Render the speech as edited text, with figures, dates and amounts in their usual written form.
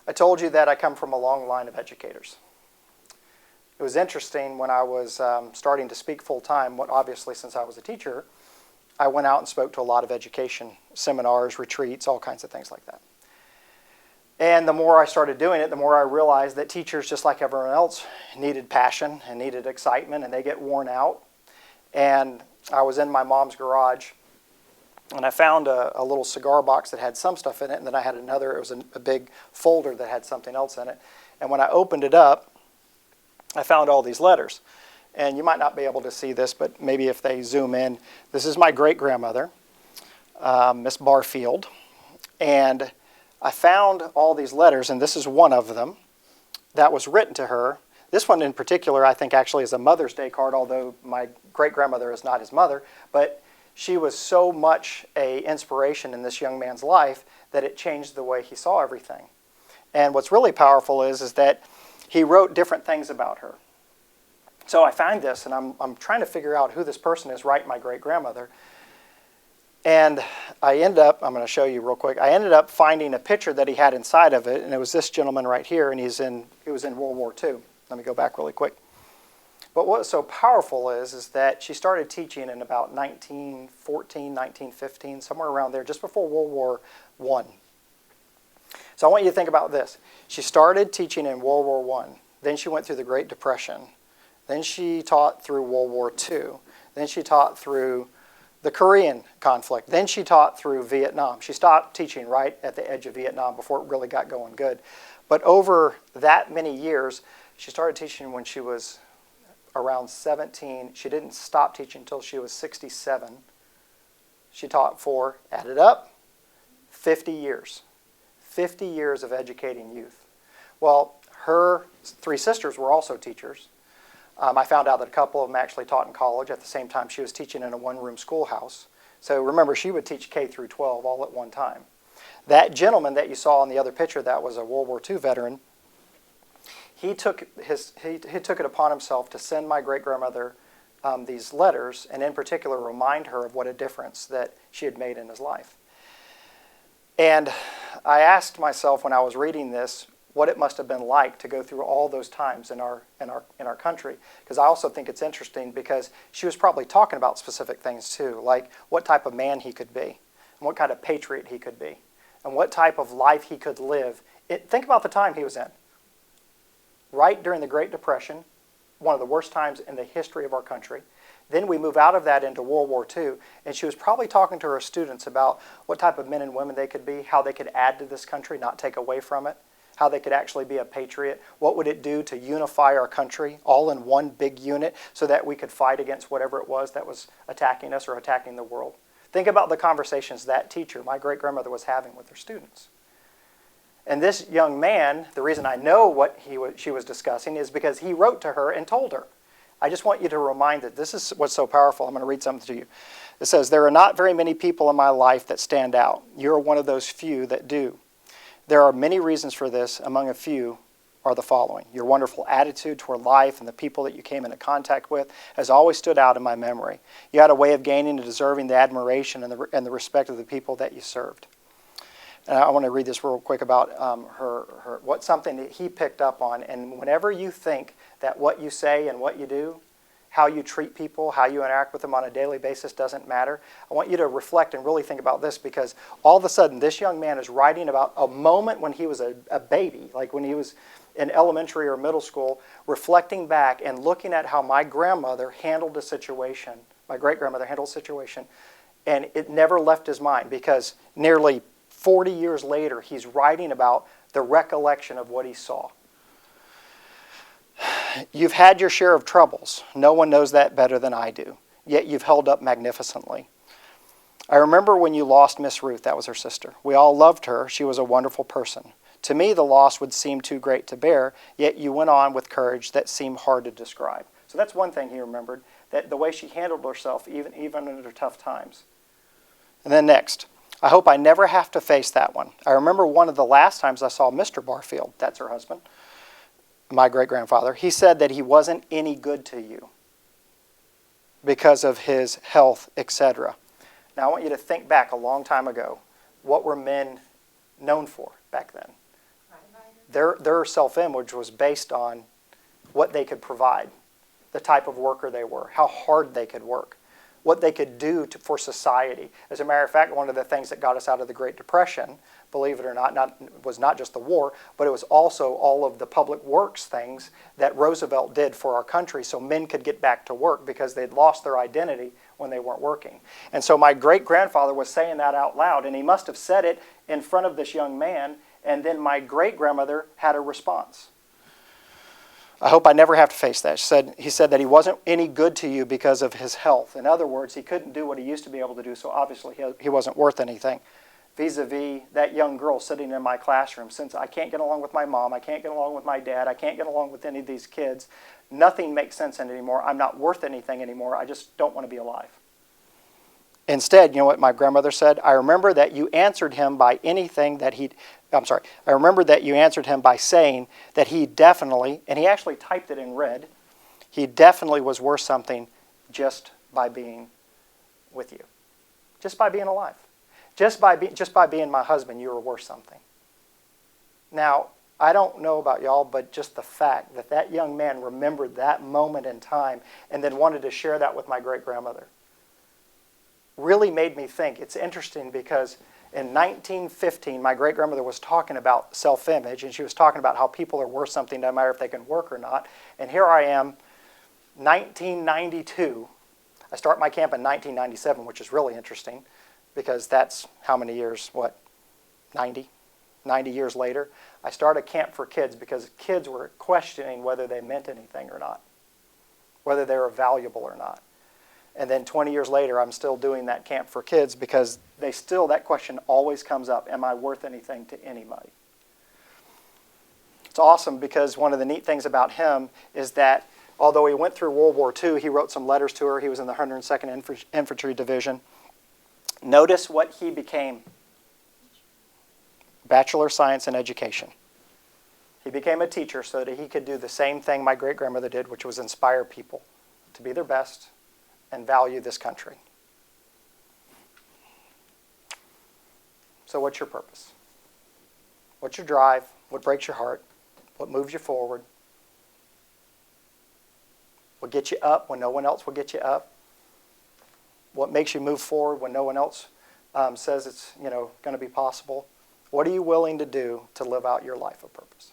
I told you that I come from a long line of educators. It was interesting when I was starting to speak full-time, obviously since I was a teacher, I went out and spoke to a lot of education seminars, retreats, all kinds of things like that. And the more I started doing it, the more I realized that teachers, just like everyone else, needed passion and needed excitement, and they get worn out. And I was in my mom's garage, and I found a little cigar box that had some stuff in it, and then I had another, it was a big folder that had something else in it. And when I opened it up, I found all these letters. And you might not be able to see this, but maybe if they zoom in, this is my great-grandmother, Miss Barfield. And I found all these letters, and this is one of them that was written to her. This one in particular, I think, actually is a Mother's Day card, although my great-grandmother is not his mother. But she was so much an inspiration in this young man's life that it changed the way he saw everything. And what's really powerful is that he wrote different things about her. So I find this, and I'm trying to figure out who this person is, right, my great-grandmother. And I end up, I'm going to show you real quick, I ended up finding a picture that he had inside of it, and it was this gentleman right here, and he was in World War II. Let me go back really quick. But what's so powerful is that she started teaching in about 1914, 1915, somewhere around there, just before World War I. So I want you to think about this. She started teaching in World War I. Then she went through the Great Depression. Then she taught through World War II. Then she taught through the Korean conflict. Then she taught through Vietnam. She stopped teaching right at the edge of Vietnam before it really got going good. But over that many years, she started teaching when she was around 17. She didn't stop teaching until she was 67. She taught for, add it up, 50 years. 50 years of educating youth. Well, her three sisters were also teachers. I found out that a couple of them actually taught in college at the same time she was teaching in a one-room schoolhouse. So remember, she would teach K through 12 all at one time. That gentleman that you saw in the other picture that was a World War II veteran, he took it upon himself to send my great-grandmother these letters, and in particular remind her of what a difference that she had made in his life. And I asked myself when I was reading this, what it must have been like to go through all those times in our country. Because I also think it's interesting because she was probably talking about specific things too, like what type of man he could be, and what kind of patriot he could be, and what type of life he could live. Think about the time he was in. Right during the Great Depression, one of the worst times in the history of our country. Then we move out of that into World War II, and she was probably talking to her students about what type of men and women they could be, how they could add to this country, not take away from it, how they could actually be a patriot, what would it do to unify our country all in one big unit so that we could fight against whatever it was that was attacking us or attacking the world. Think about the conversations that teacher, my great-grandmother, was having with her students. And this young man, the reason I know what she was discussing is because he wrote to her and told her. I just want you to remind that this is what's so powerful. I'm going to read something to you. It says, "There are not very many people in my life that stand out. You're one of those few that do. There are many reasons for this. Among a few are the following. Your wonderful attitude toward life and the people that you came into contact with has always stood out in my memory. You had a way of gaining and deserving the admiration and the respect of the people that you served." And I want to read this real quick about what's something that he picked up on. And whenever you think that what you say and what you do, how you treat people, how you interact with them on a daily basis doesn't matter, I want you to reflect and really think about this, because all of a sudden this young man is writing about a moment when he was a baby, like when he was in elementary or middle school, reflecting back and looking at how my grandmother handled a situation, my great-grandmother handled a situation, and it never left his mind, because nearly 40 years later he's writing about the recollection of what he saw. You've had your share of troubles. No one knows that better than I do. Yet you've held up magnificently. I remember when you lost Miss Ruth, that was her sister. We all loved her. She was a wonderful person. To me, the loss would seem too great to bear, yet you went on with courage that seemed hard to describe. So that's one thing he remembered, that the way she handled herself even under tough times. And then next, I hope I never have to face that one. I remember one of the last times I saw Mr. Barfield, that's her husband, my great-grandfather. He said that he wasn't any good to you because of his health, etc. Now I want you to think back a long time ago. What were men known for back then? Crime fighters. their self-image was based on what they could provide, the type of worker they were, how hard they could work, what they could do for society. As a matter of fact, one of the things that got us out of the Great Depression, believe it or not, was not just the war, but it was also all of the public works things that Roosevelt did for our country so men could get back to work because they'd lost their identity when they weren't working. And so my great-grandfather was saying that out loud, and he must have said it in front of this young man, and then my great-grandmother had a response. I hope I never have to face that. He said that he wasn't any good to you because of his health. In other words, he couldn't do what he used to be able to do, so obviously he wasn't worth anything. Vis-a-vis that young girl sitting in my classroom, since I can't get along with my mom, I can't get along with my dad, I can't get along with any of these kids, nothing makes sense anymore, I'm not worth anything anymore, I just don't want to be alive. Instead, you know what my grandmother said? I remember that you answered him by anything that I remember that you answered him by saying that he definitely, and he actually typed it in red, he definitely was worth something just by being with you. Just by being alive. Just by being my husband, you were worth something. Now, I don't know about y'all, but just the fact that that young man remembered that moment in time and then wanted to share that with my great-grandmother really made me think. It's interesting because in 1915, my great-grandmother was talking about self-image, and she was talking about how people are worth something no matter if they can work or not. And here I am, 1992. I start my camp in 1997, which is really interesting because that's how many years, 90 years later. I started a camp for kids because kids were questioning whether they meant anything or not, whether they were valuable or not. And then 20 years later, I'm still doing that camp for kids because that question always comes up, am I worth anything to anybody? It's awesome because one of the neat things about him is that although he went through World War II, he wrote some letters to her. He was in the 102nd Infantry Division. Notice what he became. Bachelor of Science in Education. He became a teacher so that he could do the same thing my great-grandmother did, which was inspire people to be their best and value this country. So what's your purpose? What's your drive? What breaks your heart? What moves you forward? What gets you up when no one else will get you up? What makes you move forward when no one else says it's going to be possible? What are you willing to do to live out your life of purpose?